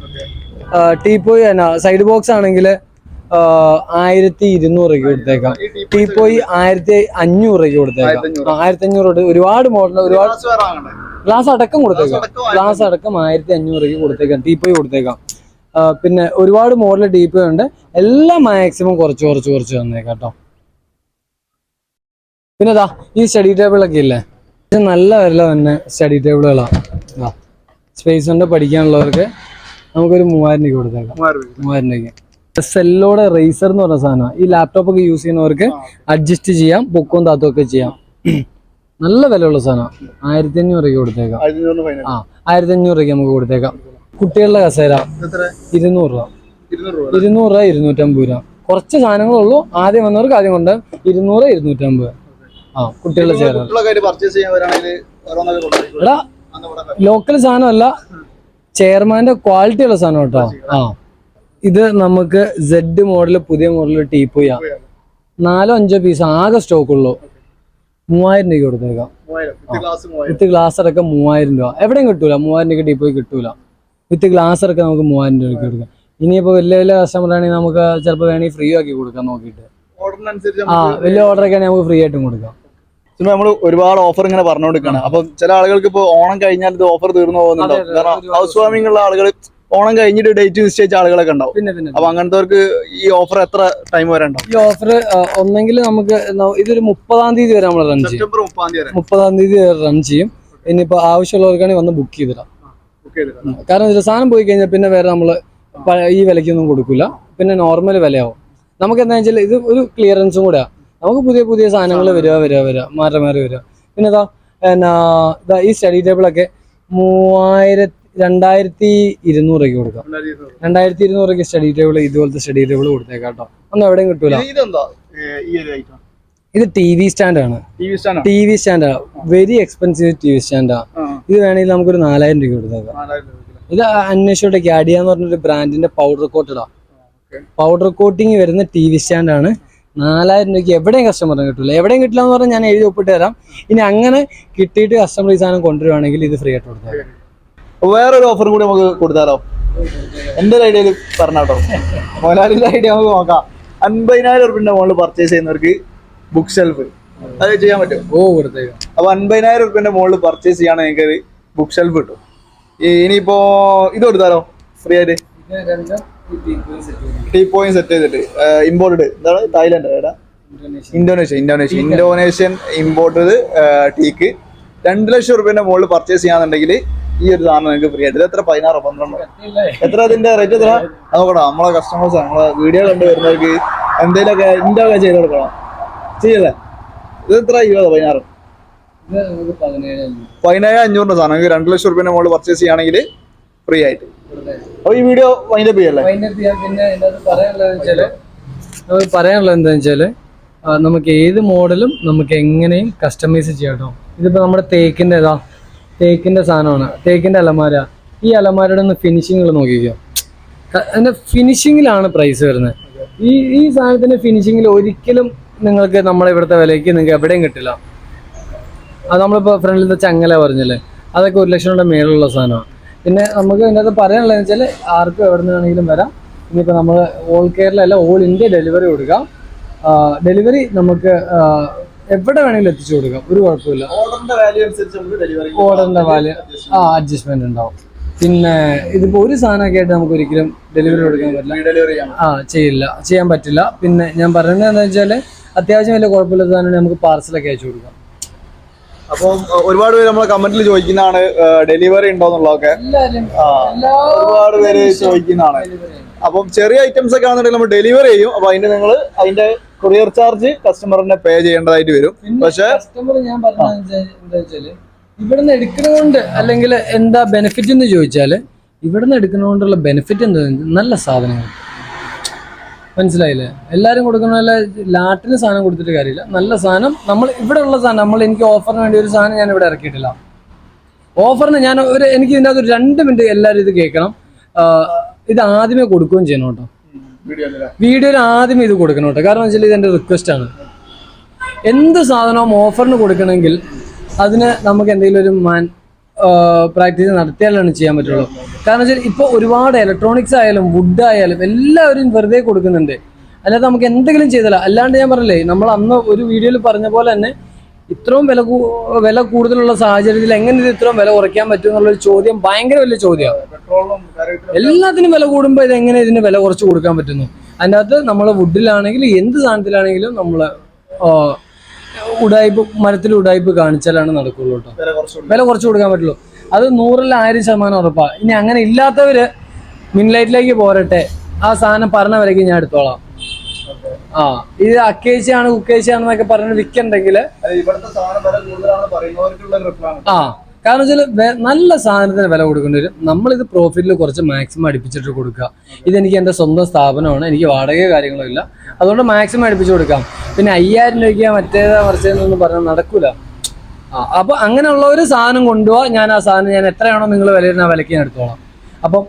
ടീപ്പോയി സൈഡ് ബോക്സ് ആണെങ്കിൽ 1,200 രൂപയ്ക്ക് കൊടുത്തേക്കാം. ടീപ്പോയി 1,500 രൂപയ്ക്ക് കൊടുത്തേക്കാം. 1,500. ഒരുപാട് മോഡൽ, ഒരുപാട് ഗ്ലാസ് അടക്കം കൊടുത്തേക്കാം. 1,500 രൂപയ്ക്ക് കൊടുത്തേക്കാം. ടീപ്പോയി കൊടുത്തേക്കാം. പിന്നെ ഒരുപാട് മോഡൽ ടീപ്പോയി ഉണ്ട്. എല്ലാം മാക്സിമം കുറച്ച് തന്നേക്കാം കേട്ടോ. പിന്നെ ഇതാ ഈ സ്റ്റഡി ടേബിളൊക്കെ ഇല്ലേ, നല്ല വില തന്നെ സ്റ്റഡി ടേബിളുകളാണ്. സ്പേസ് ഉണ്ട് പഠിക്കാനുള്ളവർക്ക്. നമുക്കൊരു 3,000 രൂപ കൊടുത്തേക്കാം. 3,000 രൂപയ്ക്ക്. സെല്ലോടെ റേസർ എന്ന് പറഞ്ഞ സാധനമാണ്. ഈ ലാപ്ടോപ്പ് ഒക്കെ യൂസ് ചെയ്യുന്നവർക്ക് അഡ്ജസ്റ്റ് ചെയ്യാം, പൊക്കവും താത്തവും ഒക്കെ ചെയ്യാം. നല്ല വിലയുള്ള സാധനമാണ്. 1,500 രൂപയ്ക്ക് കൊടുത്തേക്കാം. 1,500 രൂപയ്ക്ക് നമുക്ക് കൊടുത്തേക്കാം. കുട്ടികളുടെ കസേര 200 രൂപ. 250 രൂപ. കുറച്ച് സാധനങ്ങളുള്ളൂ. ആദ്യം വന്നവർക്ക് ആദ്യം കൊണ്ട് 200, 250. കുട്ടികളുടെ ചെയർ. എടാ ലോക്കൽ സാധനമല്ല, ചെയർമാന്റെ ക്വാളിറ്റി ഉള്ള സാധനം കേട്ടോ. ആ ഇത് നമുക്ക് Z മോഡല്, പുതിയ മോഡല് ടീപ്പോയാ 4-5 പീസ് ആകെ സ്റ്റോക്ക് ഉള്ളൂ. 3000 രൂപയ്ക്ക് കൊടുത്തേക്കാം. വിത്ത് ഗ്ലാസ് അടക്കം 3000 രൂപ. എവിടെയും കിട്ടൂല 3000 രൂപയ്ക്ക് ടീപ്പോയി കിട്ടൂല. വിത്ത് ഗ്ലാസ് അടക്കം നമുക്ക് 3000 രൂപയ്ക്ക് കൊടുക്കാം. ഇനിയിപ്പോ വലിയ വലിയ കസ്റ്റമർ ആണെങ്കിൽ നമുക്ക് ചിലപ്പോൾ വേണമെങ്കിൽ ഫ്രീ ആക്കി കൊടുക്കാം നോക്കിയിട്ട്. ആ വലിയ ഓർഡർ ഒക്കെ ആണെങ്കിൽ നമുക്ക് ഫ്രീ ആയിട്ടും കൊടുക്കാം. നമ്മൾ ഒരുപാട് ഓഫർ ഇങ്ങനെ പറഞ്ഞുകൊടുക്കുകയാണ്. അപ്പൊ ചില ആളുകൾക്ക് ഇപ്പൊ ഓണം കഴിഞ്ഞാൽ ഇത് ഓഫർ തീർന്നു പോകുന്നുണ്ടോ? കാരണം ഹൗസ് വാമിംഗ് ഉള്ള ആളുകൾ ഓണം കഴിഞ്ഞിട്ട് ഡേറ്റ് നിശ്ചയിച്ച ആളുകളൊക്കെ ഉണ്ടാവും. പിന്നെ അപ്പൊ അങ്ങനത്തെവർക്ക് ഈ ഓഫർ എത്ര ടൈം വരെ ഉണ്ടാവും? ഈ ഓഫർ ഒന്നെങ്കിൽ നമുക്ക് ഇതൊരു 30-ാം തീയതി വരെ നമ്മൾ റൺ ചെയ്യും. സെപ്റ്റംബർ 30-ാം തീയതി 30-ാം തീയതി റൺ ചെയ്യും. ഇനിയിപ്പോ ആവശ്യമുള്ളവർക്കാണെങ്കിൽ വന്ന് ബുക്ക് ചെയ്തിടാം. കാരണം ഇതിൽ സാധനം പോയി കഴിഞ്ഞാൽ പിന്നെ വേറെ നമ്മള് ഈ വിലയ്ക്കൊന്നും കൊടുക്കില്ല. പിന്നെ നോർമൽ വിലയാവും. നമുക്ക് എന്താ വെച്ചാൽ ഇത് ഒരു ക്ലിയറൻസും കൂടെയാ. നമുക്ക് പുതിയ പുതിയ സാധനങ്ങൾ വരിക മാറി വരിക. പിന്നെ ഇതാ ഈ സ്റ്റഡി ടേബിൾ ഒക്കെ 2200 രൂപയ്ക്ക് കൊടുക്കാം. 2200 രൂപയ്ക്ക് സ്റ്റഡി ടേബിൾ, ഇതുപോലത്തെ സ്റ്റഡി ടേബിൾ കൊടുത്തേക്കാം കേട്ടോ. ഒന്നും എവിടെയും കിട്ടൂല. ഇത് TV സ്റ്റാൻഡാണ്. TV സ്റ്റാൻഡാ, വെരി എക്സ്പെൻസീവ് TV സ്റ്റാൻഡാ. ഇത് വേണമെങ്കിൽ നമുക്കൊരു 4000 രൂപ കൊടുത്തേക്കാം. ഇത് അന്വേഷിച്ചോട്ടെ, ക്യാഡിയ എന്ന് പറഞ്ഞൊരു ബ്രാൻഡിന്റെ പൗഡർ കോട്ടഡാ. പൗഡർ കോട്ടിങ് വരുന്ന TV സ്റ്റാൻഡാണ്. 4000 രൂപയ്ക്ക് എവിടെയും കസ്റ്റമറിന് കിട്ടില്ല. എവിടെയും കിട്ടില്ല എന്ന് പറഞ്ഞാൽ ഞാൻ എഴുതി ഒപ്പിട്ട് തരാം. ഇനി അങ്ങനെ കിട്ടിയിട്ട് കസ്റ്റമർ ഈ സാധനം കൊണ്ടുവരുവാണെങ്കിൽ ഇത് ഫ്രീ ആയിട്ട് കൊടുത്താൽ. വേറൊരു ഓഫർ കൂടി നമുക്ക് കൊടുത്താലോ? എന്റെ ഒരു ഐഡിയയിൽ പറഞ്ഞാട്ടോ, മൊലാലിന്റെ ഐഡിയ നമുക്ക് നോക്കാം. 50,000 രൂപയുടെ മുകളിൽ പർച്ചേസ് ചെയ്യുന്നവർക്ക് ബുക്ക് ഷെൽഫ് അത് ചെയ്യാൻ പറ്റും. കൊടുത്തേക്കാം. അപ്പൊ 50,000 രൂപയുടെ മുകളിൽ പർച്ചേസ് ചെയ്യുകയാണെങ്കിൽ നിങ്ങൾക്ക് ബുക്ക് ഷെൽഫ് കിട്ടും. ഇനിയിപ്പോ ഇത് കൊടുത്താലോ ഫ്രീ ആയിട്ട്? ടീ പോയിന്റ് സെറ്റ് ചെയ്തിട്ട് ഇമ്പോർട്ടഡ്, എന്താണ് തായ്ലൻഡ്, ഇന്തോനേഷ്യൻ ഇമ്പോർട്ടഡ് ടീക്ക് 2 ലക്ഷം രൂപയുടെ മുകളിൽ പർച്ചേസ് ചെയ്യാന്നുണ്ടെങ്കിൽ ഈ ഒരു സാധനം നിങ്ങൾക്ക് ഫ്രീ ആയിട്ട്. ഇത് എത്ര? 16-12 എത്ര? അതിന്റെ റേറ്റ് എത്ര നോക്കടാ. നമ്മളെ കസ്റ്റമേഴ്സ് നമ്മളെ വീഡിയോ കണ്ടു വരുന്നവർക്ക് എന്തെങ്കിലുമൊക്കെ ഇന്റൊക്കെ ചെയ്ത് കൊടുക്കണം. ചെയ്യല്ലേ? ഇത് എത്ര? 20-16 17,500 സാധനം 2 ലക്ഷം രൂപയുടെ മുകളിൽ പർച്ചേസ് ചെയ്യുകയാണെങ്കിൽ ഫ്രീ ആയിട്ട്. അപ്പൊ ഈ വീഡിയോ വൈൻഡപ്പ് ചെയ്യല്ലേ? പിന്നെ പറയാനുള്ളത് എന്താ വെച്ചാല് നമുക്ക് ഏത് മോഡലും നമുക്ക് എങ്ങനെയും കസ്റ്റമൈസ് ചെയ്യാം കേട്ടോ. ഇതിപ്പോ നമ്മുടെ തേക്കിന്റെ സാധനമാണ്, തേക്കിന്റെ അലമാര. ഈ അലമാരയുടെ ഒന്ന് ഫിനിഷിങ്ങൾ നോക്കിക്കോ. അതിന്റെ ഫിനിഷിങ്ങിലാണ് പ്രൈസ് വരുന്നത്. ഈ സാധനത്തിന്റെ ഫിനിഷിങ്ങിൽ ഒരിക്കലും നിങ്ങൾക്ക് നമ്മളെ ഇവിടുത്തെ വിലയ്ക്ക് നിങ്ങൾക്ക് എവിടെയും കിട്ടില്ല. അത് നമ്മളിപ്പോൾ ഫ്രണ്ടിലത്തെ ചങ്ങല പറഞ്ഞല്ലേ, അതൊക്കെ 1 ലക്ഷം രൂപയുടെ മേലുള്ള സാധനമാണ്. പിന്നെ നമുക്ക് ഇതിനകത്ത് പറയാനുള്ളതെന്ന് വെച്ചാൽ ആർക്കും എവിടെ നിന്നാണെങ്കിലും വരാം. ഇനിയിപ്പോൾ നമ്മൾ ഓൾ കേരള അല്ല, ഓൾ ഇന്ത്യ ഡെലിവറി കൊടുക്കാം. ഡെലിവറി നമുക്ക് എവിടെ വേണമെങ്കിലും എത്തിച്ചു കൊടുക്കാം, ഒരു കുഴപ്പമില്ല. ഓർഡറിന്റെ വാല്യൂ അഡ്ജസ്റ്റ്മെന്റ് ഉണ്ടാവും. പിന്നെ ഇതിപ്പോൾ ഒരു സാധനമൊക്കെ ആയിട്ട് നമുക്ക് ഒരിക്കലും ഡെലിവറി കൊടുക്കാൻ പറ്റില്ല, ചെയ്യാൻ പറ്റില്ല. പിന്നെ ഞാൻ പറയുന്നത് എന്താ വെച്ചാൽ അത്യാവശ്യം വലിയ കുഴപ്പമില്ലാത്ത സാധനം നമുക്ക് പാർസലൊക്കെ അയച്ചു കൊടുക്കാം. അപ്പം ഒരുപാട് പേര് നമ്മളെ കമന്റിൽ ചോദിക്കുന്നതാണ് ഡെലിവറി ഉണ്ടോന്നുള്ളതൊക്കെ. ഒരുപാട് പേര് ചോദിക്കുന്നതാണ്. അപ്പം ചെറിയ ഐറ്റംസ് ഒക്കെ ആണെന്നുണ്ടെങ്കിൽ നമ്മൾ ഡെലിവറി ചെയ്യും. അപ്പൊ അതിന്റെ കൊറിയർ ചാർജ് കസ്റ്റമറിനെ പേ ചെയ്യേണ്ടതായിട്ട് വരും. പക്ഷെ കസ്റ്റമർ ഞാൻ പറഞ്ഞത് എന്താ വെച്ചാല് ഇവിടുന്ന് എടുക്കുന്നതുകൊണ്ട് അല്ലെങ്കിൽ എന്താ ബെനിഫിറ്റ് എന്ന് ചോദിച്ചാല്, ഇവിടുന്ന് എടുക്കുന്നതുകൊണ്ടുള്ള ബെനിഫിറ്റ് എന്താ? നല്ല സാധനങ്ങൾ. മനസ്സിലായില്ലേ? എല്ലാവരും കൊടുക്കുന്ന പോലെ ലാട്ടിന് സാധനം കൊടുത്തിട്ട് കാര്യമില്ല. നല്ല സാധനം നമ്മൾ ഇവിടെ ഉള്ള സാധനം. എനിക്ക് ഓഫറിന് വേണ്ടി ഒരു സാധനം ഞാൻ ഇവിടെ ഇറക്കിയിട്ടില്ല. ഓഫറിന് ഞാൻ എനിക്ക് ഇതിൻ്റെ അകത്ത് 2 മിനിറ്റ് എല്ലാവരും ഇത് കേൾക്കണം. ഇത് ആദ്യമേ കൊടുക്കുകയും ചെയ്യണം കേട്ടോ. വീഡിയോയിൽ ആദ്യമേ ഇത് കൊടുക്കണം കേട്ടോ. കാരണം വെച്ചാൽ ഇതെൻ്റെ റിക്വസ്റ്റ് ആണ്. എന്ത് സാധനവും ഓഫറിന് കൊടുക്കണമെങ്കിൽ അതിന് നമുക്ക് എന്തെങ്കിലും ഒരു പ്രാക്ടീസ് നടത്തിയാലാണ് ചെയ്യാൻ പറ്റുള്ളൂ. കാരണം വെച്ചാൽ ഇപ്പോൾ ഒരുപാട് ഇലക്ട്രോണിക്സ് ആയാലും വുഡ് ആയാലും എല്ലാവരും വെറുതെ കൊടുക്കുന്നുണ്ട്. അല്ലാതെ നമുക്ക് എന്തെങ്കിലും ചെയ്തില്ല. അല്ലാണ്ട് ഞാൻ പറഞ്ഞില്ലേ, നമ്മൾ അന്ന് ഒരു വീഡിയോയിൽ പറഞ്ഞ പോലെ തന്നെ ഇത്രയും വില കൂടുതലുള്ള സാഹചര്യത്തിൽ എങ്ങനെ ഇത് ഇത്രയും വില കുറയ്ക്കാൻ പറ്റും എന്നുള്ളൊരു ചോദ്യം ഭയങ്കര വലിയ ചോദ്യമാണ്. എല്ലാത്തിനും വില കൂടുമ്പോൾ ഇത് എങ്ങനെ ഇതിന് വില കുറച്ച് കൊടുക്കാൻ പറ്റുന്നു? അതിൻ്റെ അകത്ത് നമ്മൾ വുഡിലാണെങ്കിലും എന്ത് സാധനത്തിലാണെങ്കിലും നമ്മൾ മരത്തിൽ ഉടായ്പ് കാണിച്ചാലാണ് നടക്കുള്ളൂ കേട്ടോ. വില കുറച്ച് കൊടുക്കാൻ പറ്റുള്ളൂ. അത് 100-1000% ഉറപ്പാണ്. ഇനി അങ്ങനെ ഇല്ലാത്തവര് മിൻലൈറ്റിലേക്ക് പോരട്ടെ, ആ സാധനം പറഞ്ഞ വിലയ്ക്ക് ഞാൻ എടുത്തോളാം. ഇത് അക്കേഷ്യാണ് കുക്കേഷ്യാണെന്നൊക്കെ പറഞ്ഞ് വിൽക്കണ്ടെങ്കിൽ കാരണം വെച്ചാൽ നല്ല സാധനത്തിന് വില കൊടുക്കേണ്ടി വരും. നമ്മളിത് പ്രോഫിറ്റിൽ കുറച്ച് മാക്സിമം അടുപ്പിച്ചിട്ട് കൊടുക്കുക. ഇതെനിക്ക് എൻ്റെ സ്വന്തം സ്ഥാപനമാണ്, എനിക്ക് വാടകയോ കാര്യങ്ങളോ ഇല്ല. അതുകൊണ്ട് മാക്സിമം അടുപ്പിച്ച് കൊടുക്കാം. പിന്നെ 5000 രൂപയ്ക്ക് മറ്റേതാ മറിച്ചതെന്നൊന്നും പറഞ്ഞാൽ നടക്കൂല. അപ്പൊ അങ്ങനെയുള്ള ഒരു സാധനം കൊണ്ടുപോവാ, ഞാൻ ആ സാധനം ഞാൻ എത്രയാണോ നിങ്ങൾ വില തരുന്ന വിലയ്ക്ക് ഞാൻ എടുത്തോളാം. അപ്പം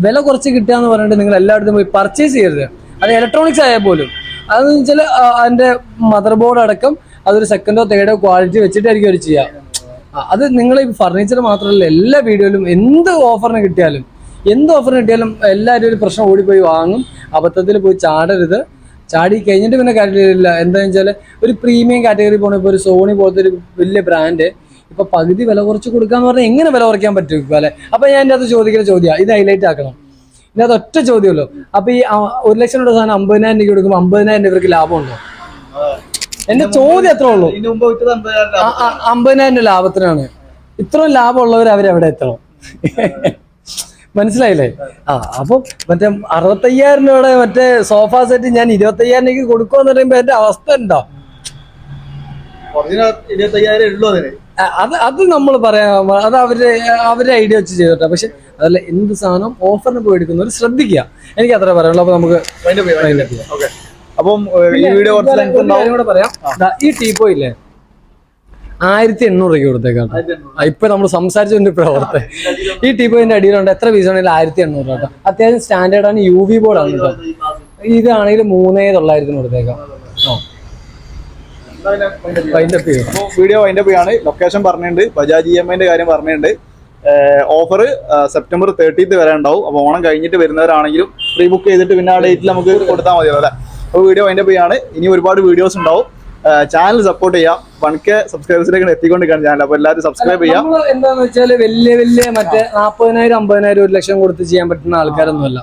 വില കുറച്ച് കിട്ടുക എന്ന് പറഞ്ഞിട്ട് നിങ്ങൾ എല്ലായിടത്തും പോയി പർച്ചേസ് ചെയ്യരുത്. അത് ഇലക്ട്രോണിക്സ് ആയാൽ പോലും അതെന്ന് വെച്ചാൽ അതിന്റെ മദർ ബോർഡ് അടക്കം അതൊരു സെക്കൻഡോ തേർഡോ ക്വാളിറ്റി വെച്ചിട്ടായിരിക്കും അവർ ചെയ്യുക. അത് നിങ്ങൾ ഈ ഫർണിച്ചർ മാത്രമല്ല എല്ലാ വീഡിയോയിലും എന്ത് ഓഫറിന് കിട്ടിയാലും എല്ലാവരും ഒരു പ്രശ്നം ഓടിപ്പോയി വാങ്ങും. അബദ്ധത്തിൽ പോയി ചാടരുത്. ചാടി കഴിഞ്ഞിട്ട് പിന്നെ കാര്യമില്ല. എന്താണെന്ന് വെച്ചാൽ ഒരു പ്രീമിയം കാറ്റഗറി പോകണം. ഇപ്പോൾ ഒരു സോണി പോലത്തെ ഒരു വലിയ ബ്രാൻഡ് ഇപ്പൊ പകുതി വില കുറച്ച് കൊടുക്കാന്ന് പറഞ്ഞാൽ എങ്ങനെ വില കുറയ്ക്കാൻ പറ്റും വില? അപ്പൊ ഞാൻ എൻ്റെ അത് ചോദിക്കുന്ന ചോദ്യം, ഇത് ഹൈലൈറ്റ് ആക്കണം. ഇതിനകത്ത് ഒറ്റ ചോദ്യമല്ലോ. അപ്പൊ ഈ 1 ലക്ഷം രൂപ സാധനം 50,000 രൂപ കൊടുക്കുമ്പോൾ 50,000 ഇവർക്ക് ലാഭമുണ്ടോ? എന്റെ ചോദ്യം എത്ര ഉള്ളൂ. 50,000 ലാഭത്തിനാണ്. ഇത്രയും ലാഭമുള്ളവർ അവരെവിടെ എത്തണം? മനസ്സിലായില്ലേ? അപ്പൊ മറ്റേ 65,000 രൂപയുടെ മറ്റേ സോഫ സെറ്റ് ഞാൻ 25,000 രൂപയ്ക്ക് കൊടുക്കുമെന്ന് പറയുമ്പോ എന്റെ അവസ്ഥ ഉണ്ടോ? അത് നമ്മൾ പറയാം, അത് അവരുടെ ഐഡിയ വെച്ച് ചെയ്തോട്ടെ. പക്ഷെ അതല്ല, എന്ത് സാധനം ഓഫറിന് പോയി എടുക്കുന്നവർ ശ്രദ്ധിക്കുക. എനിക്ക് അത്ര പറയാനുള്ളൂ. അപ്പൊ നമുക്ക് അപ്പം ഈ വീഡിയോ കൂടെ പറയാം. ഈ ടീപ്പോ ഇല്ലേ 1,800 രൂപയ്ക്ക് കൊടുത്തേക്കാം. ഇപ്പൊ നമ്മൾ സംസാരിച്ചുകൊണ്ട് പ്രവർത്തനം. ഈ ടീപ്പോയിന്റെ അടിയിലുണ്ട് എത്ര പീസ് ആണെങ്കിലും 1,800 കേട്ടോ. അത്യാവശ്യം സ്റ്റാൻഡേർഡ് ആണ്, UV ബോർഡ് ആണ് കേട്ടോ. ഇതാണെങ്കിൽ 3,900 കൊടുത്തേക്കാം. വീഡിയോ വൈൻഡപ്പ് ചെയ്യാണ്. ലൊക്കേഷൻ പറഞ്ഞിട്ടുണ്ട്, ബജാജ് EMI കാര്യം പറഞ്ഞിട്ടുണ്ട്. ഓഫർ സെപ്റ്റംബർ 30th വരെ ഉണ്ടാവും. അപ്പോൾ ഓണം കഴിഞ്ഞിട്ട് വരുന്നവരാണെങ്കിലും പ്രീ ബുക്ക് ചെയ്തിട്ട് പിന്നെ ആ ഡേറ്റിൽ നമുക്ക് കൊടുത്താൽ മതിയോ അല്ലേ? അപ്പോൾ വീഡിയോ വൈൻഡപ്പ് ചെയ്യാണ്. ഇനി ഒരുപാട് വീഡിയോസ് ഉണ്ടാവും. ചാനൽ സപ്പോർട്ട് ചെയ്യാം. 1K സബ്സ്ക്രൈബേഴ്സിലേക്ക് എത്തിക്കൊണ്ടിരിക്കുകയാണ് ചാനൽ. അപ്പോൾ എല്ലാവരും സബ്സ്ക്രൈബ് ചെയ്യാം. എന്താന്ന് വെച്ചാൽ വലിയ മറ്റേ 40,000 50,000 1 ലക്ഷം കൊടുത്ത് ചെയ്യാൻ പറ്റുന്ന ആൾക്കാരൊന്നുമല്ല.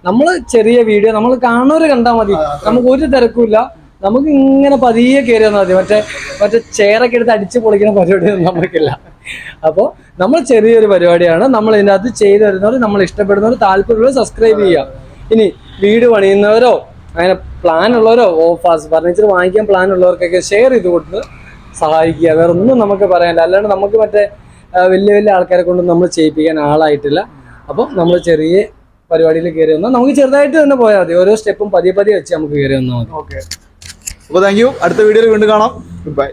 നമ്മൾ ചെറിയ വീഡിയോ നമ്മൾ കാണുന്നവർ കണ്ടാൽ മതി. നമുക്ക് ഒരു തിരക്കുമില്ല. നമുക്ക് ഇങ്ങനെ പതിയെ കയറി വന്നാൽ മതി. മറ്റേ ചെയറൊക്കെ എടുത്ത് അടിച്ച് പൊളിക്കുന്ന പരിപാടിയൊന്നും നമുക്കില്ല. അപ്പോൾ നമ്മൾ ചെറിയൊരു പരിപാടിയാണ്. നമ്മൾ ഇതിൻ്റെ അകത്ത് ചെയ്തു തരുന്നവർ, നമ്മൾ ഇഷ്ടപ്പെടുന്നവർ, താല്പര്യമുള്ളവർ സബ്സ്ക്രൈബ് ചെയ്യാം. ഇനി വീട് പണിയുന്നവരോ അങ്ങനെ പ്ലാൻ ഉള്ളവരോ ഫർണിച്ചർ വാങ്ങിക്കാൻ പ്ലാൻ ഉള്ളവർക്കൊക്കെ ഷെയർ ചെയ്ത് കൊടുത്ത് സഹായിക്കുക. വേറെ ഒന്നും നമുക്ക് പറയാനില്ല. അല്ലാണ്ട് നമുക്ക് മറ്റേ വലിയ ആൾക്കാരെ കൊണ്ട് നമ്മൾ ചെയ്യിപ്പിക്കാൻ ആളായിട്ടില്ല. അപ്പം നമ്മൾ ചെറിയ പരിപാടിയിൽ കയറി വന്നാൽ നമുക്ക് ചെറുതായിട്ട് തന്നെ പോയാൽ മതി. ഓരോ സ്റ്റെപ്പും പതിയെ വെച്ച് നമുക്ക് കയറി വന്നാൽ മതി. ഓക്കെ, അപ്പോൾ താങ്ക് യു. അടുത്ത വീഡിയോയിൽ വീണ്ടും കാണാം. Good bye.